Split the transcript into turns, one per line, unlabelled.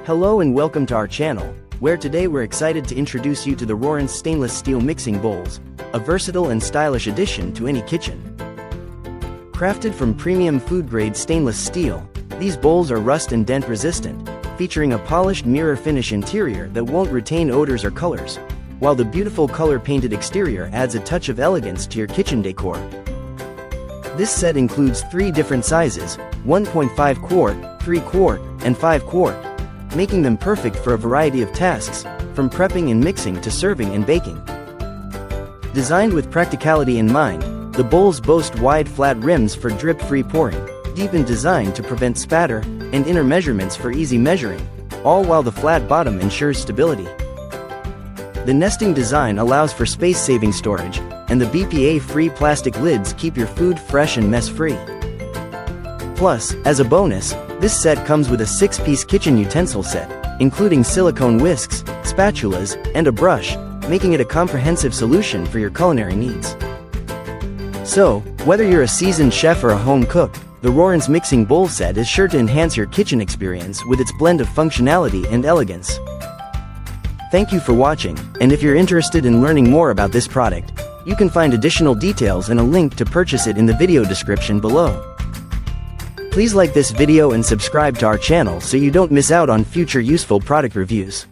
Hello and welcome to our channel, where today we're excited to introduce you to the Rorence stainless steel mixing bowls, a versatile and stylish addition to any kitchen. Crafted from premium food-grade stainless steel, these bowls are rust and dent resistant, featuring a polished mirror finish interior that won't retain odors or colors, while the beautiful color-painted exterior adds a touch of elegance to your kitchen decor. This set includes 3 different sizes, 1.5 quart, 3 quart, and 5 quart, making them perfect for a variety of tasks, from prepping and mixing to serving and baking. Designed with practicality in mind, the bowls boast wide flat rims for drip-free pouring, deep in design to prevent spatter, and inner measurements for easy measuring, all while the flat bottom ensures stability. The nesting design allows for space-saving storage, and the BPA-free plastic lids keep your food fresh and mess-free. Plus, as a bonus, this set comes with a 6-piece kitchen utensil set, including silicone whisks, spatulas, and a brush, making it a comprehensive solution for your culinary needs. So, whether you're a seasoned chef or a home cook, the Rorence mixing bowl set is sure to enhance your kitchen experience with its blend of functionality and elegance. Thank you for watching, and if you're interested in learning more about this product, you can find additional details and a link to purchase it in the video description below. Please like this video and subscribe to our channel so you don't miss out on future useful product reviews.